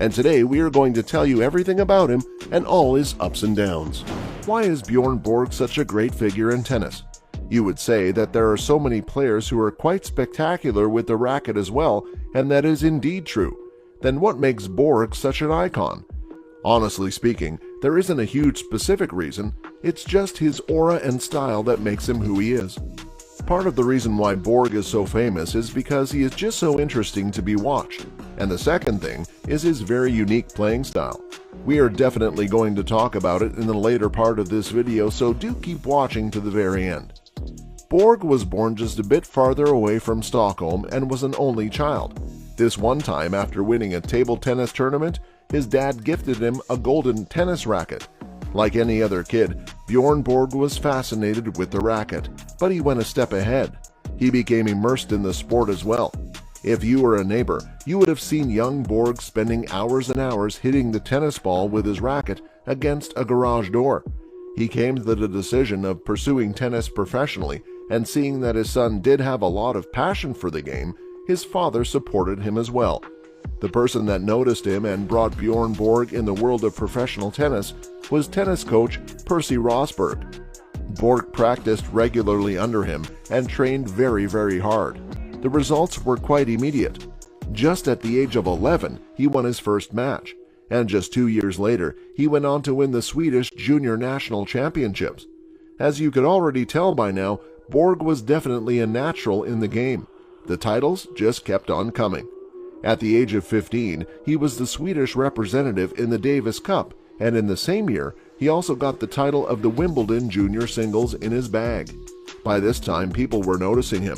and today we are going to tell you everything about him and all his ups and downs. Why is Björn Borg such a great figure in tennis? You would say that there are so many players who are quite spectacular with the racket as well, and that is indeed true. Then what makes Borg such an icon? Honestly speaking, there isn't a huge specific reason, it's just his aura and style that makes him who he is. Part of the reason why Borg is so famous is because he is just so interesting to be watched, and the second thing is his very unique playing style. We are definitely going to talk about it in the later part of this video, so do keep watching to the very end. Borg was born just a bit farther away from Stockholm and was an only child. This one time, after winning a table tennis tournament, his dad gifted him a golden tennis racket. Like any other kid, Björn Borg was fascinated with the racket, but he went a step ahead. He became immersed in the sport as well. If you were a neighbor, you would have seen young Borg spending hours and hours hitting the tennis ball with his racket against a garage door. He came to the decision of pursuing tennis professionally, and seeing that his son did have a lot of passion for the game, his father supported him as well. The person that noticed him and brought Björn Borg in the world of professional tennis was tennis coach Percy Rosberg. Borg practiced regularly under him and trained very hard. The results were quite immediate. Just at the age of 11, he won his first match, and just 2 years later, he went on to win the Swedish Junior National Championships. As you could already tell by now, Borg was definitely a natural in the game. The titles just kept on coming. At the age of 15, he was the Swedish representative in the Davis Cup, and in the same year, he also got the title of the Wimbledon Junior Singles in his bag. By this time, people were noticing him.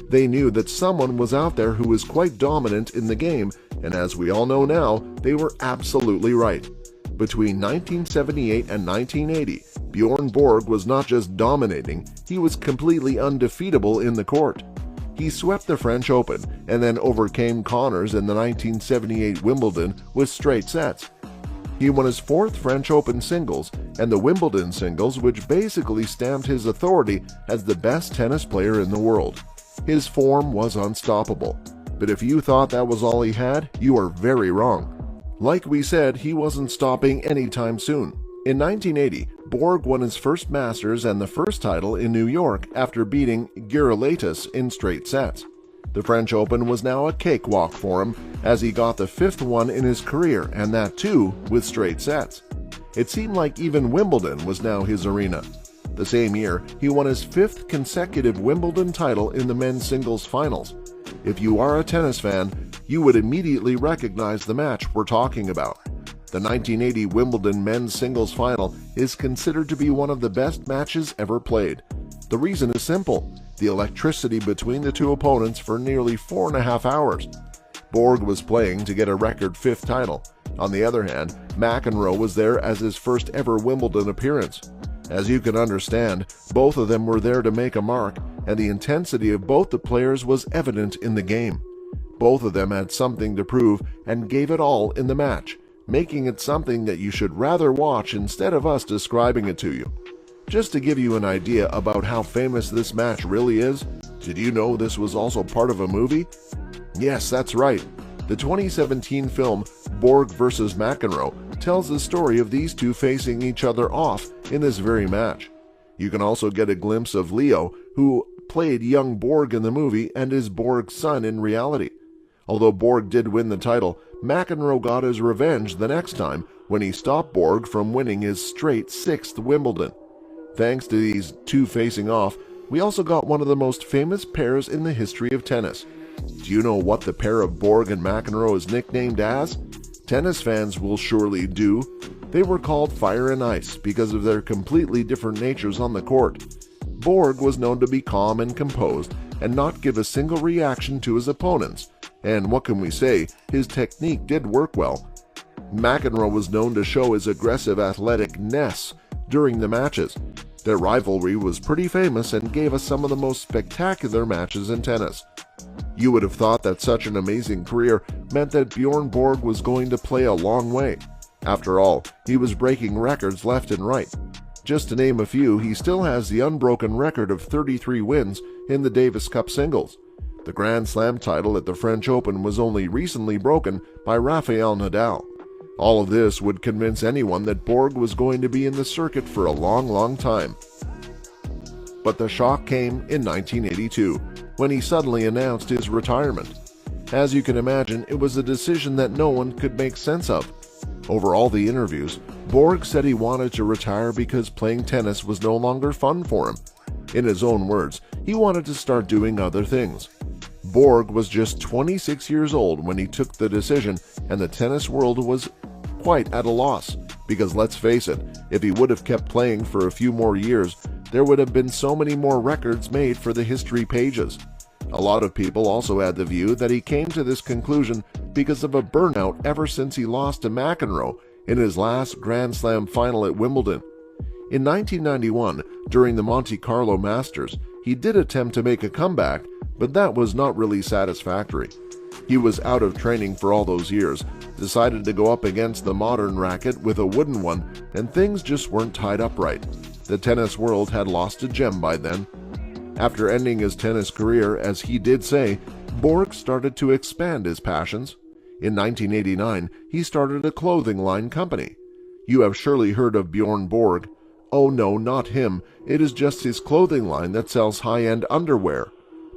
They knew that someone was out there who was quite dominant in the game, and as we all know now, they were absolutely right. Between 1978 and 1980, Björn Borg was not just dominating, he was completely undefeatable in the court. He swept the French Open and then overcame Connors in the 1978 Wimbledon with straight sets. He won his fourth French Open singles and the Wimbledon singles, which basically stamped his authority as the best tennis player in the world. His form was unstoppable, but if you thought that was all he had, you are very wrong. Like we said, he wasn't stopping anytime soon. In 1980, Borg won his first Masters and the first title in New York after beating Gerulaitis in straight sets. The French Open was now a cakewalk for him, as he got the fifth one in his career, and that too with straight sets. It seemed like even Wimbledon was now his arena. The same year, he won his fifth consecutive Wimbledon title in the men's singles finals. If you are a tennis fan, you would immediately recognize the match we're talking about. The 1980 Wimbledon men's singles final is considered to be one of the best matches ever played. The reason is simple: the electricity between the two opponents for nearly 4.5 hours. Borg was playing to get a record fifth title. On the other hand, McEnroe was there as his first ever Wimbledon appearance. As you can understand, both of them were there to make a mark, and the intensity of both the players was evident in the game. Both of them had something to prove and gave it all in the match, making it something that you should rather watch instead of us describing it to you. Just to give you an idea about how famous this match really is, did you know this was also part of a movie? Yes, that's right. The 2017 film Borg vs. McEnroe tells the story of these two facing each other off in this very match. You can also get a glimpse of Leo, who played young Borg in the movie and is Borg's son in reality. Although Borg did win the title, McEnroe got his revenge the next time when he stopped Borg from winning his straight sixth Wimbledon. Thanks to these two facing off, we also got one of the most famous pairs in the history of tennis. Do you know what the pair of Borg and McEnroe is nicknamed as? Tennis fans will surely do. They were called Fire and Ice because of their completely different natures on the court. Borg was known to be calm and composed and not give a single reaction to his opponents, and what can we say, his technique did work well. McEnroe was known to show his aggressive athletic-ness during the matches. Their rivalry was pretty famous and gave us some of the most spectacular matches in tennis. You would have thought that such an amazing career meant that Björn Borg was going to play a long way. After all, he was breaking records left and right. Just to name a few, he still has the unbroken record of 33 wins in the Davis Cup singles. The Grand Slam title at the French Open was only recently broken by Rafael Nadal. All of this would convince anyone that Borg was going to be in the circuit for a long time. But the shock came in 1982, when he suddenly announced his retirement. As you can imagine, it was a decision that no one could make sense of. Over all the interviews, Borg said he wanted to retire because playing tennis was no longer fun for him. In his own words, he wanted to start doing other things. Borg was just 26 years old when he took the decision, and the tennis world was quite at a loss, because let's face it, if he would have kept playing for a few more years, there would have been so many more records made for the history pages. A lot of people also had the view that he came to this conclusion because of a burnout ever since he lost to McEnroe in his last Grand Slam final at Wimbledon. In 1991, during the Monte Carlo Masters, he did attempt to make a comeback, but that was not really satisfactory. He was out of training for all those years, decided to go up against the modern racket with a wooden one, and things just weren't tied up right. The tennis world had lost a gem by then. After ending his tennis career, as he did say, Borg started to expand his passions. In 1989, he started a clothing line company. You have surely heard of Björn Borg. Oh no, not him. It is just his clothing line that sells high-end underwear.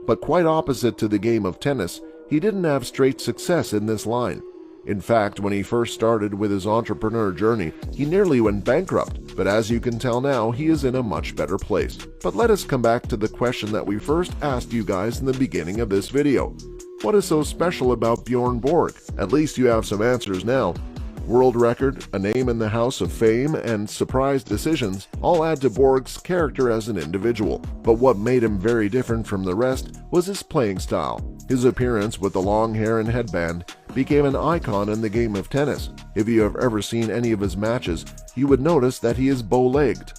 But quite opposite to the game of tennis, he didn't have straight success in this line. In fact, when he first started with his entrepreneur journey, he nearly went bankrupt, but as you can tell now, he is in a much better place. But let us come back to the question that we first asked you guys in the beginning of this video. What is so special about Björn Borg? At least you have some answers now. World record, a name in the House of Fame, and surprise decisions all add to Borg's character as an individual. But what made him very different from the rest was his playing style. His appearance with the long hair and headband became an icon in the game of tennis. If you have ever seen any of his matches, you would notice that he is bow-legged.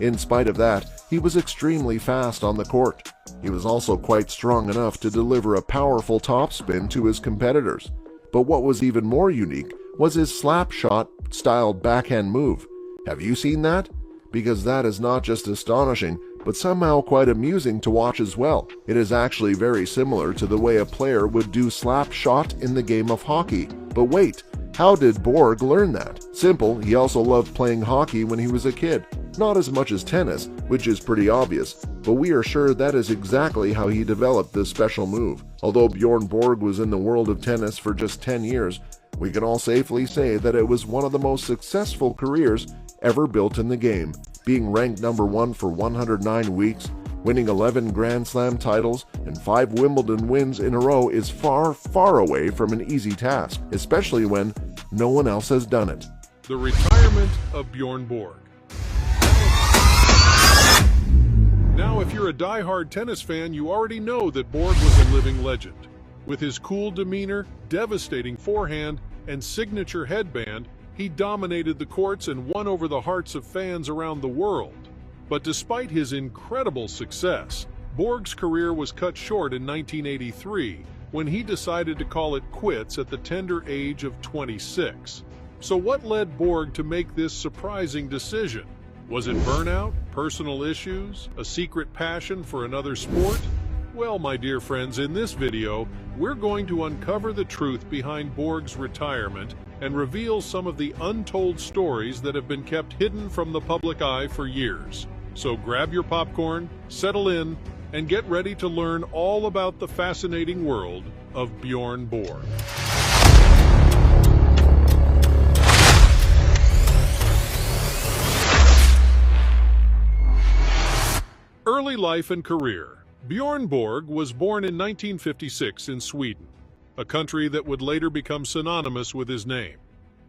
In spite of that, he was extremely fast on the court. He was also quite strong enough to deliver a powerful topspin to his competitors. But what was even more unique was his slap shot styled backhand move. Have you seen that? Because that is not just astonishing, but somehow quite amusing to watch as well. It is actually very similar to the way a player would do slap shot in the game of hockey. But wait, how did Borg learn that? Simple, he also loved playing hockey when he was a kid. Not as much as tennis, which is pretty obvious, but we are sure that is exactly how he developed this special move. Although Björn Borg was in the world of tennis for just 10 years, we can all safely say that it was one of the most successful careers ever built in the game. Being ranked number 1 for 109 weeks, winning 11 Grand Slam titles, and 5 Wimbledon wins in a row is far away from an easy task, especially when no one else has done it. The retirement of Björn Borg. Now, if you're a die-hard tennis fan, you already know that Borg was a living legend. With his cool demeanor, devastating forehand, and signature headband, he dominated the courts and won over the hearts of fans around the world. But despite his incredible success, Borg's career was cut short in 1983 when he decided to call it quits at the tender age of 26. So what led Borg to make this surprising decision? Was it burnout, personal issues, a secret passion for another sport? Well, my dear friends, in this video, we're going to uncover the truth behind Borg's retirement and reveal some of the untold stories that have been kept hidden from the public eye for years. So grab your popcorn, settle in, and get ready to learn all about the fascinating world of Björn Borg. Early life and career. Björn Borg was born in 1956 in Sweden, a country that would later become synonymous with his name.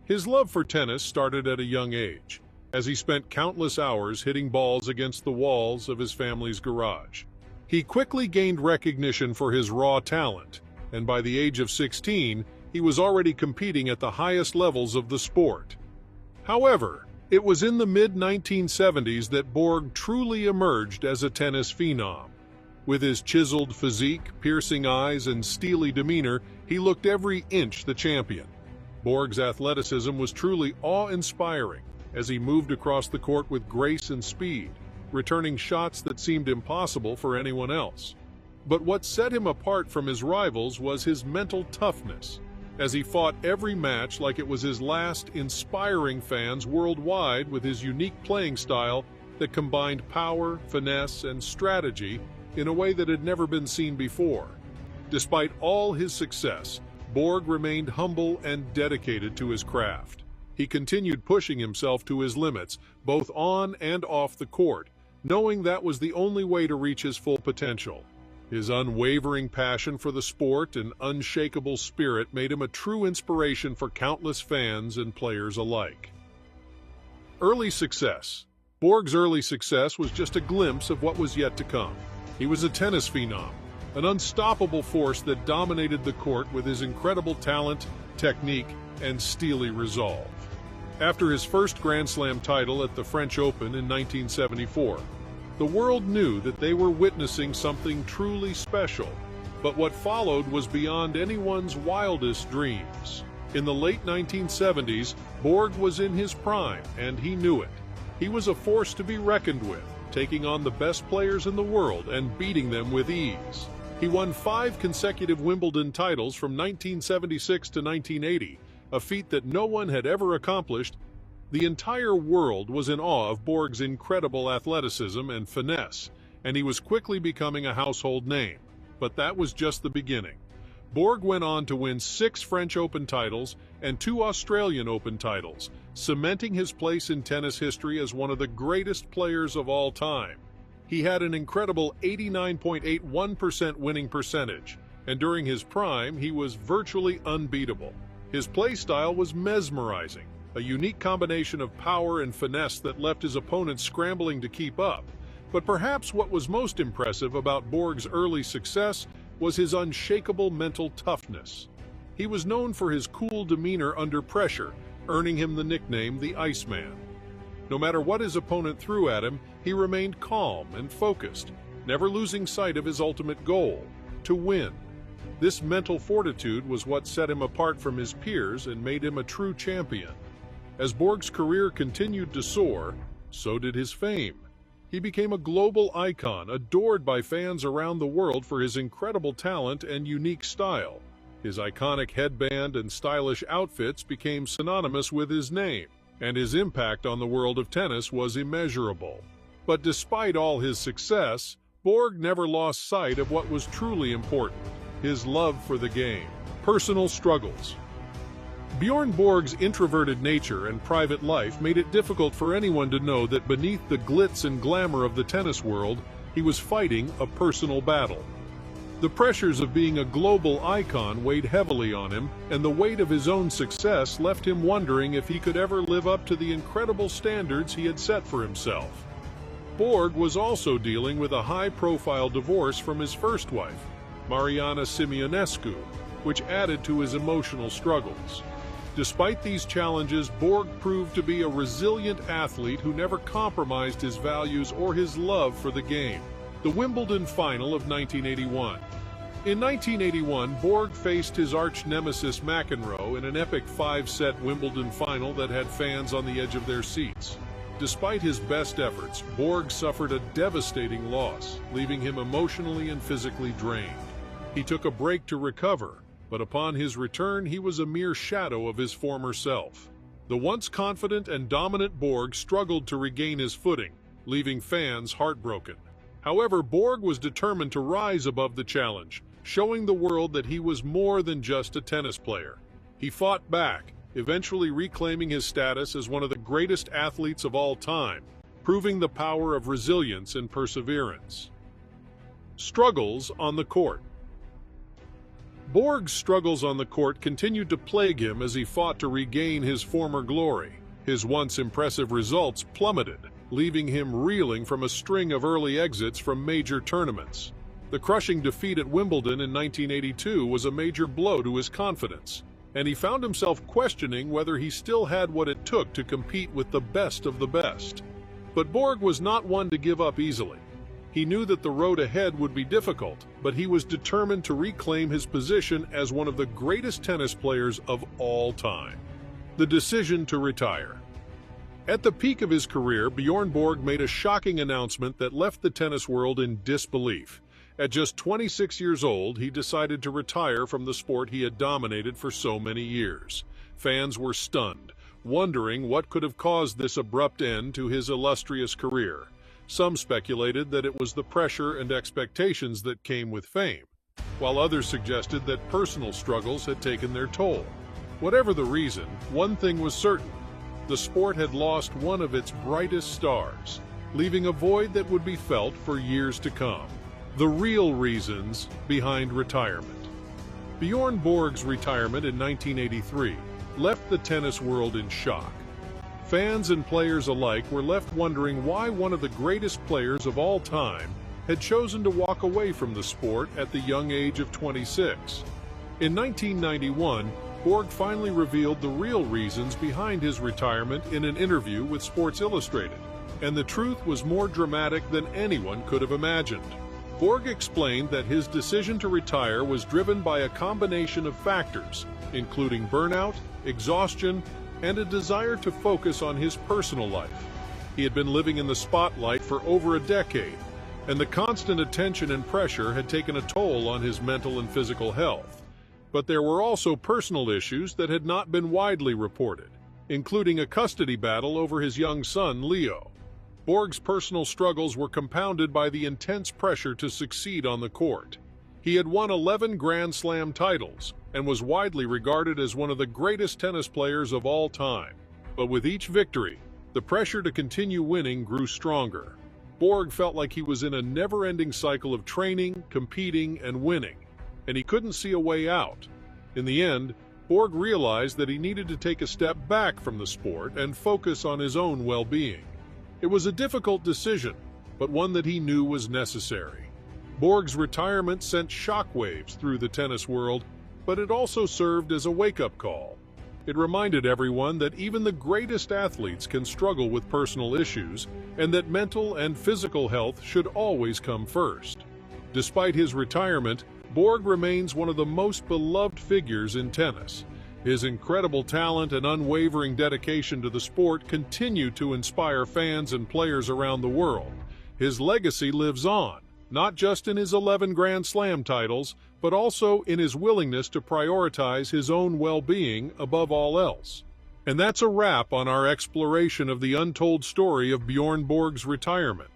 His love for tennis started at a young age, as he spent countless hours hitting balls against the walls of his family's garage. He quickly gained recognition for his raw talent, and by the age of 16, he was already competing at the highest levels of the sport. However, it was in the mid-1970s that Borg truly emerged as a tennis phenom. With his chiseled physique, piercing eyes, and steely demeanor, he looked every inch the champion. Borg's athleticism was truly awe-inspiring as he moved across the court with grace and speed, returning shots that seemed impossible for anyone else. But what set him apart from his rivals was his mental toughness. as he fought every match like it was his last, inspiring fans worldwide with his unique playing style that combined power, finesse, and strategy in a way that had never been seen before. Despite all his success, Borg remained humble and dedicated to his craft. He continued pushing himself to his limits, both on and off the court, knowing that was the only way to reach his full potential. His unwavering passion for the sport and unshakable spirit made him a true inspiration for countless fans and players alike. Early success. Borg's early success was just a glimpse of what was yet to come. He was a tennis phenom, an unstoppable force that dominated the court with his incredible talent, technique, and steely resolve. After his first Grand Slam title at the French Open in 1974, the world knew that they were witnessing something truly special, but what followed was beyond anyone's wildest dreams. In the late 1970s, Borg was in his prime, and he knew it. He was a force to be reckoned with, taking on the best players in the world and beating them with ease. He won 5 consecutive Wimbledon titles from 1976 to 1980, a feat that no one had ever accomplished. The entire world was in awe of Borg's incredible athleticism and finesse, and he was quickly becoming a household name. But that was just the beginning. Borg went on to win 6 French Open titles and 2 Australian Open titles, cementing his place in tennis history as one of the greatest players of all time. He had an incredible 89.81% winning percentage, and during his prime, he was virtually unbeatable. His play style was mesmerizing, a unique combination of power and finesse that left his opponents scrambling to keep up. But perhaps what was most impressive about Borg's early success was his unshakable mental toughness. He was known for his cool demeanor under pressure, earning him the nickname the Iceman. No matter what his opponent threw at him, he remained calm and focused, never losing sight of his ultimate goal, to win. This mental fortitude was what set him apart from his peers and made him a true champion. As Borg's career continued to soar, so did his fame. He became a global icon, adored by fans around the world for his incredible talent and unique style. His iconic headband and stylish outfits became synonymous with his name, and his impact on the world of tennis was immeasurable. But despite all his success, Borg never lost sight of what was truly important: his love for the game. Personal struggles. Björn Borg's introverted nature and private life made it difficult for anyone to know that beneath the glitz and glamour of the tennis world, he was fighting a personal battle. The pressures of being a global icon weighed heavily on him, and the weight of his own success left him wondering if he could ever live up to the incredible standards he had set for himself. Borg was also dealing with a high-profile divorce from his first wife, Mariana Simeonescu, which added to his emotional struggles. Despite these challenges, Borg proved to be a resilient athlete who never compromised his values or his love for the game. The Wimbledon final of 1981. In 1981, Borg faced his arch-nemesis McEnroe in an epic 5-set Wimbledon final that had fans on the edge of their seats. Despite his best efforts, Borg suffered a devastating loss, leaving him emotionally and physically drained. He took a break to recover, but upon his return, he was a mere shadow of his former self. The once confident and dominant Borg struggled to regain his footing, leaving fans heartbroken. However, Borg was determined to rise above the challenge, showing the world that he was more than just a tennis player. He fought back, eventually reclaiming his status as one of the greatest athletes of all time, proving the power of resilience and perseverance. Struggles on the court. Borg's struggles on the court continued to plague him as he fought to regain his former glory. His once impressive results plummeted, leaving him reeling from a string of early exits from major tournaments. The crushing defeat at Wimbledon in 1982 was a major blow to his confidence, and he found himself questioning whether he still had what it took to compete with the best of the best. But Borg was not one to give up easily. He knew that the road ahead would be difficult, but he was determined to reclaim his position as one of the greatest tennis players of all time. The decision to retire. At the peak of his career, Björn Borg made a shocking announcement that left the tennis world in disbelief. At just 26 years old, he decided to retire from the sport he had dominated for so many years. Fans were stunned, wondering what could have caused this abrupt end to his illustrious career. Some speculated that it was the pressure and expectations that came with fame, while others suggested that personal struggles had taken their toll. Whatever the reason, one thing was certain: the sport had lost one of its brightest stars, leaving a void that would be felt for years to come. The real reasons behind retirement. Björn Borg's retirement in 1983 left the tennis world in shock. Fans and players alike were left wondering why one of the greatest players of all time had chosen to walk away from the sport at the young age of 26. In 1991, Borg finally revealed the real reasons behind his retirement in an interview with Sports Illustrated, and the truth was more dramatic than anyone could have imagined. Borg explained that his decision to retire was driven by a combination of factors, including burnout, exhaustion, and a desire to focus on his personal life. He had been living in the spotlight for over a decade, and the constant attention and pressure had taken a toll on his mental and physical health. But there were also personal issues that had not been widely reported, including a custody battle over his young son, Leo. Borg's personal struggles were compounded by the intense pressure to succeed on the court. He had won 11 Grand Slam titles and was widely regarded as one of the greatest tennis players of all time. But with each victory, the pressure to continue winning grew stronger. Borg felt like he was in a never-ending cycle of training, competing, and winning, and he couldn't see a way out. In the end, Borg realized that he needed to take a step back from the sport and focus on his own well-being. It was a difficult decision, but one that he knew was necessary. Borg's retirement sent shockwaves through the tennis world, but it also served as a wake-up call. It reminded everyone that even the greatest athletes can struggle with personal issues, and that mental and physical health should always come first. Despite his retirement, Borg remains one of the most beloved figures in tennis. His incredible talent and unwavering dedication to the sport continue to inspire fans and players around the world. His legacy lives on, not just in his 11 Grand Slam titles, but also in his willingness to prioritize his own well-being above all else. And that's a wrap on our exploration of the untold story of Björn Borg's retirement.